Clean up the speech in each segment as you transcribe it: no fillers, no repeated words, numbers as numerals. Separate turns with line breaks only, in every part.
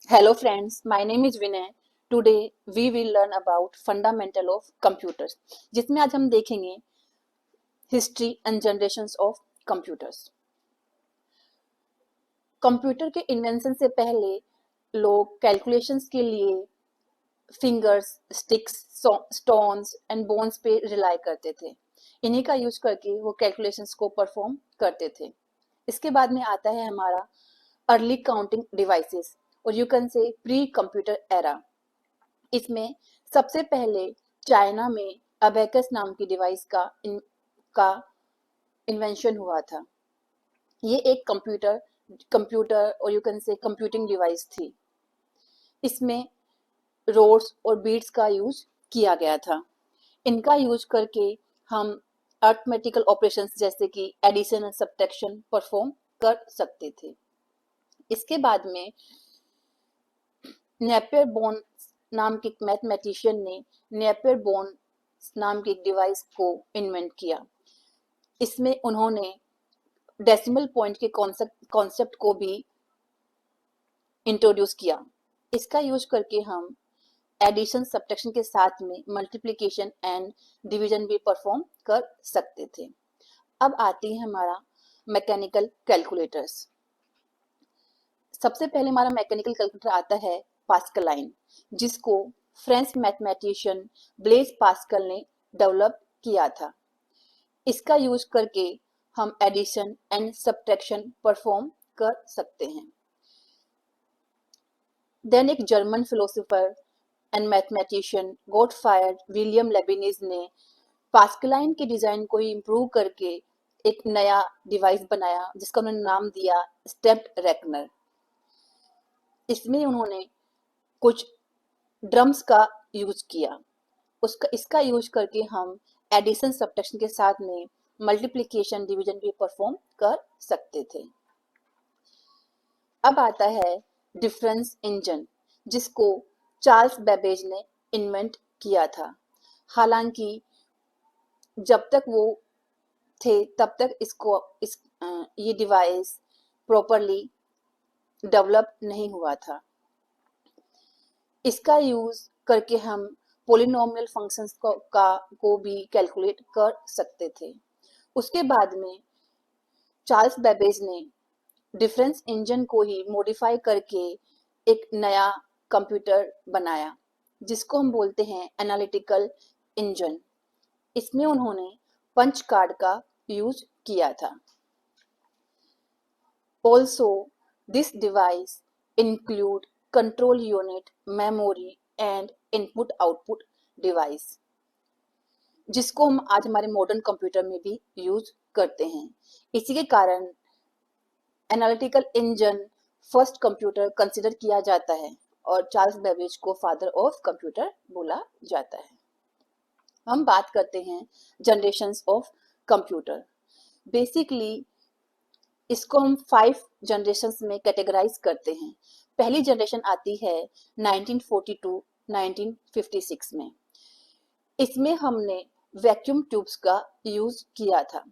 Hello friends, my name is Vinay. Today we will learn about fundamental of computers, जिसमें आज हम देखेंगे history and generations of computers. Computer के invention से पहले लोग कैलकुलेशंस के लिए fingers, sticks, stones and bones पे रिलाई करते थे। इन्हीं का यूज करके वो कैलकुलेशंस को परफॉर्म करते थे। इसके बाद में आता है हमारा अर्ली काउंटिंग डिवाइसेस और you can say pre computer era. इसमें सबसे पहले चाइना में अबेकस नाम की डिवाइस का इन्वेंशन हुआ था। ये एक कंप्यूटर कंप्यूटर और you can say computing device थी। इसमें रोड्स और बीट्स का यूज किया गया था। इनका यूज करके हम अर्थमेटिकल ऑपरेशंस जैसे कि एडिशन एंड सब्ट्रैक्शन परफॉर्म कर सकते थे। इसके बाद में नेपियर बोन नाम के एक मैथमेटिशियन ने नेपियर बोन नाम की एक डिवाइस को इन्वेंट किया। इसमें उन्होंने डेसिमल पॉइंट के कॉन्सेप्ट को भी इंट्रोड्यूस किया। इसका यूज करके हम एडिशन सब्ट्रैक्शन के साथ में मल्टीप्लिकेशन एंड डिवीजन भी परफॉर्म कर सकते थे। अब आती है हमारा मैकेनिकल कैलकुलेटर्स। सबसे पहले हमारा मैकेनिकल कैलकुलेटर आता है पास्कलाइन, जिसको फ्रेंच मैथमेटिशियन ब्लेज पास्कल ने डेवलप किया था। इसका यूज करके हम एडिशन एंड सब्ट्रैक्शन परफॉर्म कर सकते हैं। देन एक German philosopher and mathematician Gottfried William Leibniz ने पास्कलाइन के डिजाइन को इम्प्रूव करके एक नया डिवाइस बनाया जिसका उन्होंने नाम दिया स्टेप्ड रेकनर। इसमें उन्होंने कुछ ड्रम्स का यूज किया। इसका यूज करके हम एडिशन सब्ट्रैक्शन के साथ में मल्टीप्लिकेशन डिवीजन भी परफॉर्म कर सकते थे। अब आता है डिफरेंस इंजन, जिसको चार्ल्स बेबेज ने इन्वेंट किया था। हालांकि जब तक वो थे तब तक ये डिवाइस प्रॉपरली डेवलप नहीं हुआ था। इसका यूज करके हम पोलिनोमियल फंक्शंस को भी कैलकुलेट कर सकते थे। उसके बाद में चार्ल्स बेबेज ने डिफरेंस इंजन को ही मॉडिफाई करके एक नया कंप्यूटर बनाया जिसको हम बोलते हैं एनालिटिकल इंजन। इसमें उन्होंने पंच कार्ड का यूज किया था। Also, this device include control unit, memory and input-output device, जिसको हम आज हमारे मॉडर्न कंप्यूटर में भी यूज करते हैं। इसी के कारण analytical engine first computer consider किया जाता है और चार्ल्स बेबेज को फादर ऑफ कंप्यूटर बोला जाता है। हम बात करते हैं जनरेशंस ऑफ कंप्यूटर। बेसिकली इसको हम 5 जनरेशंस में कैटेगराइज करते हैं। पहली जनरेशन आती है 1942-1956 में। इसमें हमने वैक्यूम ट्यूब्स का यूज किया था।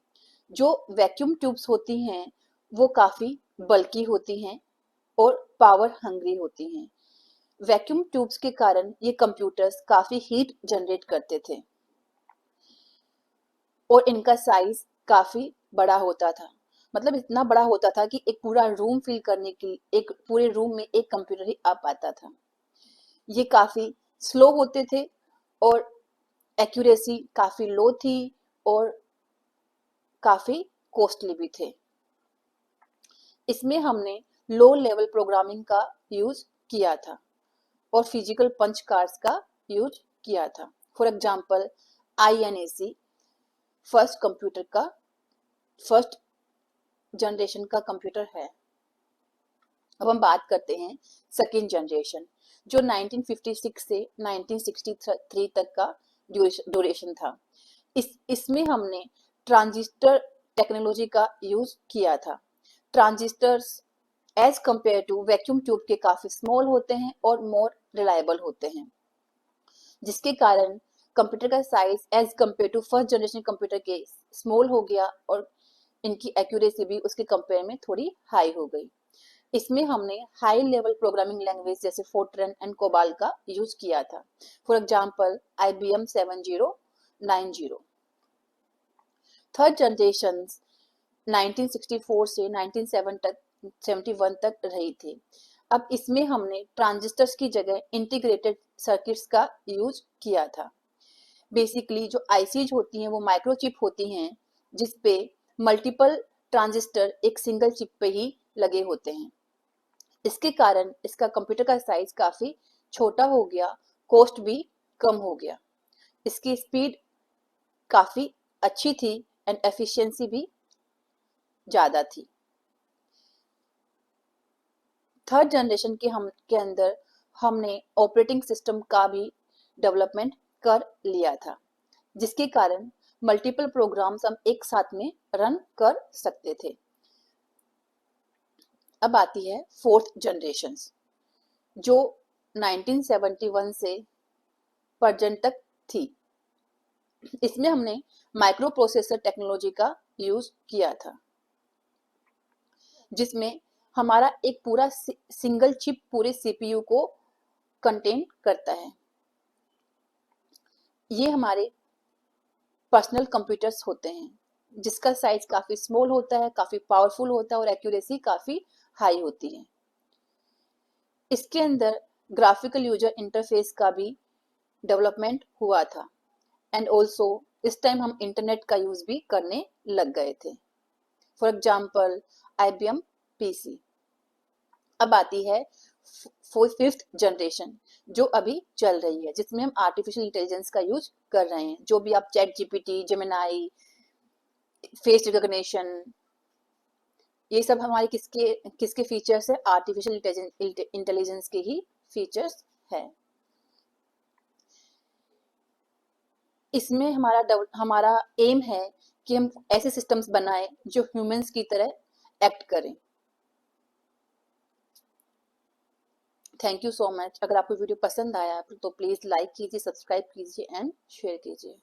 जो वैक्यूम ट्यूब्स होती हैं वो काफी बल्की होती हैं और पावर हंग्री होती हैं। वैक्यूम ट्यूब्स के कारण ये कंप्यूटर्स काफी हीट जनरेट करते थे और इनका साइज काफी बड़ा होता था। मतलब इतना बड़ा होता था कि एक पूरा रूम फिल करने के लिए एक पूरे रूम में एक कंप्यूटर ही आ पाता था। ये काफी स्लो होते थे और एक्यूरेसी काफी लो थी और काफी कॉस्टली भी थे। इसमें हमने लो लेवल प्रोग्रामिंग का यूज किया था और फिजिकल पंच कार्ड्स का यूज किया था। For example INAC first generation का कंप्यूटर है। अब हम बात करते हैं सेकेंड जनरेशन, जो 1956 से 1963 तक का ड्यूरेशन था। इसमें हमने ट्रांजिस्टर टेक्नोलॉजी का यूज किया था। Transistors as compare to vacuum tube के काफी स्मॉल होते हैं और मोर रिलायबल होते हैं, जिसके कारण कंप्यूटर का size as compare to first generation computer के स्मॉल हो गया और इनकी एक्यूरेसी भी उसके कंपेयर में थोड़ी हाई हो गई। इसमें हमने हाई लेवल प्रोग्रामिंग लैंग्वेज जैसे फोर्ट्रन एंड कोबाल का यूज किया था। For example IBM 7090। Third generation 1964 से 1971 तक रही थी। अब इसमें हमने ट्रांजिस्टर्स की जगह इंटीग्रेटेड सर्किट्स का यूज किया था। बेसिकली जो आईसीज होती हैं वो माइक्रोचिप होती हैं जिसपे मल्टीपल ट्रांजिस्टर एक सिंगल चिप पे ही लगे होते हैं। इसके कारण इसका कंप्यूटर का साइज काफी छोटा हो गया, कॉस्ट भी कम हो गया, इसकी स्पीड काफी अच्छी थी एंड एफिशिएंसी भी ज्यादा थी। थर्ड जनरेशन के अंदर हमने ऑपरेटिंग सिस्टम का भी डेवलपमेंट कर लिया था, जिसके कारण मल्टीपल प्रोग्राम्स हम एक साथ में रन कर सकते थे। अब आती है फोर्थ जनरेशन जो 1971 से प्रेजेंट तक थी। इसमें हमने माइक्रो प्रोसेसर टेक्नोलॉजी का यूज किया था, जिसमें हमारा एक पूरा सिंगल चिप पूरे सीपीयू को कंटेन करता है। ये हमारे पर्सनल कंप्यूटर्स होते हैं जिसका साइज काफी स्मॉल होता है, काफी पावरफुल होता है और एक्यूरेसी काफी हाई होती है। इसके अंदर ग्राफिकल यूजर इंटरफेस का भी डेवलपमेंट हुआ था एंड ऑल्सो इस टाइम हम इंटरनेट का यूज भी करने लग गए थे। For example IBM PC। अब आती है फिफ्थ जनरेशन जो अभी चल रही है, जिसमें हम आर्टिफिशियल इंटेलिजेंस का यूज कर रहे हैं। जो भी आप chat GPT, Gemini, face recognition, ये सब हमारे किसके किसके फीचर्स है? आर्टिफिशियल इंटेलिजेंस के ही फीचर्स है। इसमें हमारा एम है कि हम ऐसे सिस्टम्स बनाएं जो ह्यूमंस की तरह एक्ट करें। Thank you so much. अगर आपको वीडियो पसंद आया तो प्लीज लाइक कीजिए, सब्सक्राइब कीजिए एंड शेयर कीजिए।